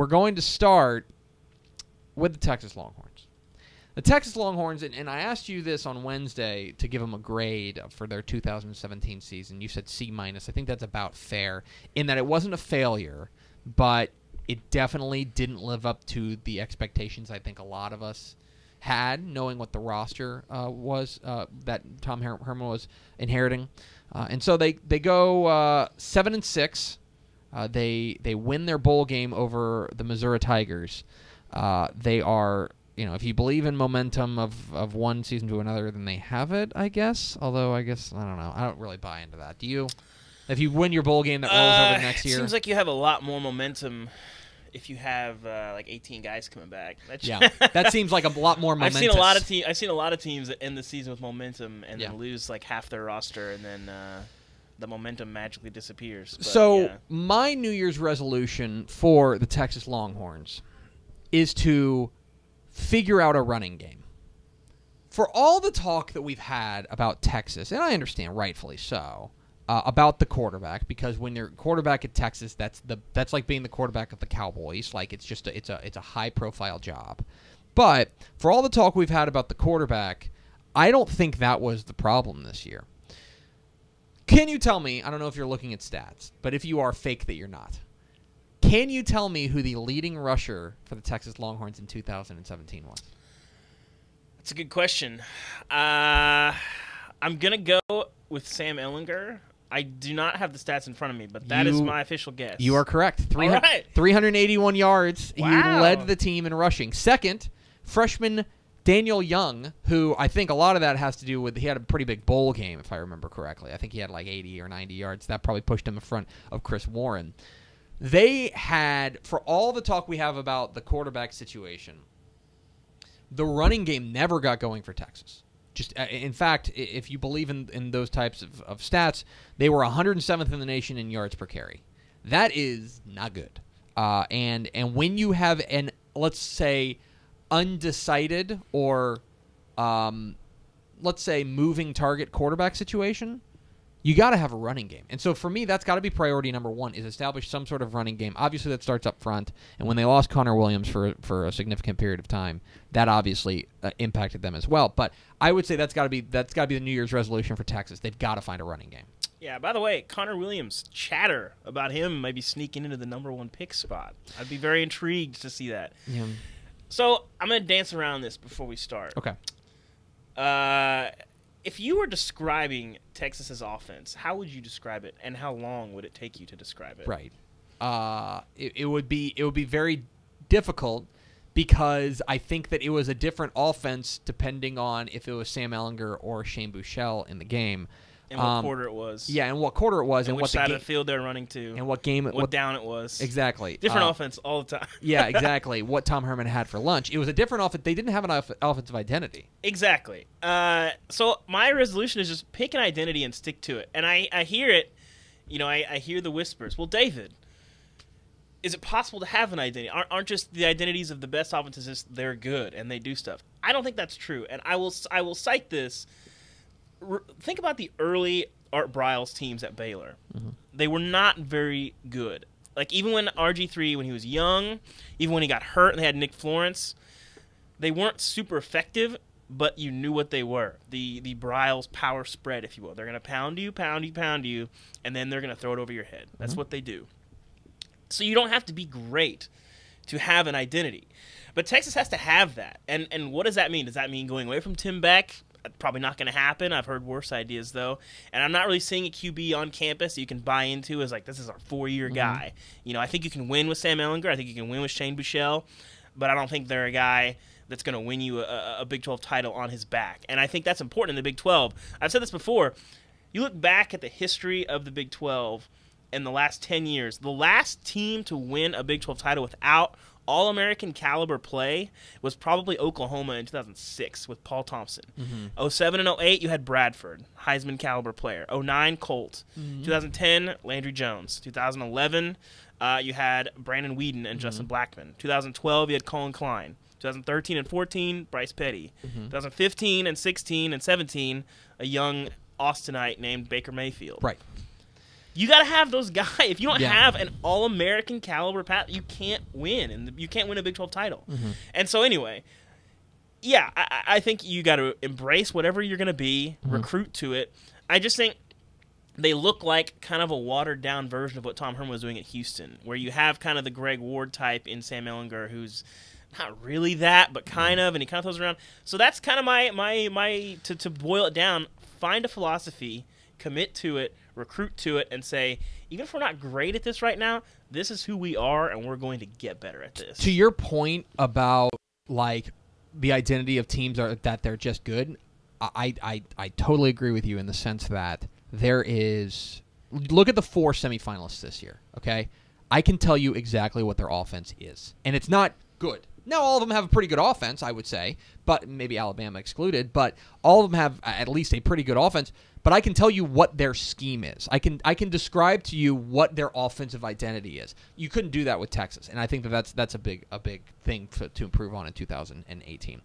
we're going to start with the Texas Longhorns. The Texas Longhorns, and I asked you this on Wednesday to give them a grade for their 2017 season. You said C-. I think that's about fair in that it wasn't a failure, but it definitely didn't live up to the expectations I think a lot of us had, knowing what the roster was that Tom Herman was inheriting. And so they go 7-6. They win their bowl game over the Missouri Tigers. They are, if you believe in momentum of one season to another, then they have it, I guess. Although, I don't know. I don't really buy into that. Do you? If you win your bowl game that rolls over the next year? It seems like you have a lot more momentum if you have like 18 guys coming back. Yeah, that seems like a lot more momentous. I've seen a lot of teams that end the season with momentum and then lose like half their roster, and then the momentum magically disappears. But, my New Year's resolution for the Texas Longhorns is to figure out a running game. For all the talk that we've had about Texas, and I understand rightfully so, about the quarterback, because when you're quarterback at Texas, that's like being the quarterback of the Cowboys. Like it's a high profile job. But for all the talk we've had about the quarterback, I don't think that was the problem this year. Can you tell me, I don't know if you're looking at stats, but if you are, fake that you're not. Can you tell me who the leading rusher for the Texas Longhorns in 2017 was? That's a good question. I'm going to go with Sam Ehlinger. I do not have the stats in front of me, but that is my official guess. You are correct. 381 yards. Wow. He led the team in rushing. Second, freshman Daniel Young, who I think a lot of that has to do with he had a pretty big bowl game, if I remember correctly. I think he had like 80 or 90 yards. That probably pushed him in front of Chris Warren. They had, for all the talk we have about the quarterback situation, the running game never got going for Texas. In fact, if you believe in those types of stats, they were 107th in the nation in yards per carry. That is not good. And when you have an, let's say, undecided or, let's say, moving target quarterback situation, you got to have a running game. And so for me, that's got to be priority number one, is establish some sort of running game. Obviously, that starts up front. And when they lost Connor Williams for a significant period of time, that obviously impacted them as well. But I would say that's got to be the New Year's resolution for Texas. They've got to find a running game. Yeah, by the way, Connor Williams, chatter about him maybe sneaking into the number one pick spot. I'd be very intrigued to see that. Yeah. So I'm going to dance around this before we start. Okay. If you were describing Texas's offense, how would you describe it, and how long would it take you to describe it? Right. It would be very difficult, because I think that it was a different offense depending on if it was Sam Ehlinger or Shane Buechele in the game. And what quarter it was. Yeah, and what quarter it was. And what which side of the field they're running to. And what game. What down it was. Exactly. Different offense all the time. Yeah, exactly. What Tom Herman had for lunch. It was a different offense. They didn't have an offensive identity. Exactly. So my resolution is just pick an identity and stick to it. And I hear it. I hear the whispers. Well, David, is it possible to have an identity? Aren't just the identities of the best offenses just they're good and they do stuff? I don't think that's true. And I will cite this. Think about the early Art Briles teams at Baylor. Mm-hmm. They were not very good. Like, even when RG3, when he was young, even when he got hurt and they had Nick Florence, they weren't super effective, but you knew what they were. The Briles power spread, if you will. They're going to pound you, and then they're going to throw it over your head. That's what they do. So you don't have to be great to have an identity. But Texas has to have that. And what does that mean? Does that mean going away from Tim Beck? Probably not going to happen. I've heard worse ideas, though. And I'm not really seeing a QB on campus that you can buy into as, like, this is our 4-year guy. I think you can win with Sam Ehlinger. I think you can win with Shane Buechele. But I don't think they're a guy that's going to win you a Big 12 title on his back. And I think that's important in the Big 12. I've said this before. You look back at the history of the Big 12 in the last 10 years. The last team to win a Big 12 title without All-American caliber play was probably Oklahoma in 2006 with Paul Thompson. 07 and 08, you had Bradford, Heisman caliber player. 09, Colt. 2010, Landry Jones. 2011, you had Brandon Whedon and Justin Blackman. 2012, you had Colin Klein. 2013 and 14, Bryce Petty. 2015 and 16 and 17, a young Austinite named Baker Mayfield. Right. You got to have those guys. If you don't Yeah. have an All-American caliber pass, you can't win, and you can't win a Big 12 title. Mm-hmm. And so anyway, yeah, I think you got to embrace whatever you're going to be, recruit to it. I just think they look like kind of a watered-down version of what Tom Herman was doing at Houston, where you have kind of the Greg Ward type in Sam Ehlinger, who's not really that, but kind of, and he kind of throws around. So that's kind of my to boil it down, find a philosophy, commit to it, recruit to it, and say, even if we're not great at this right now, this is who we are, and we're going to get better at this. To your point about like the identity of teams are that they're just good, I totally agree with you in the sense that there is. Look at the 4 semifinalists this year. Okay, I can tell you exactly what their offense is, and it's not good. Now, all of them have a pretty good offense, I would say, but maybe Alabama excluded. But all of them have at least a pretty good offense. But I can tell you what their scheme is. I can describe to you what their offensive identity is. You couldn't do that with Texas, and I think that's a big thing to improve on in 2018.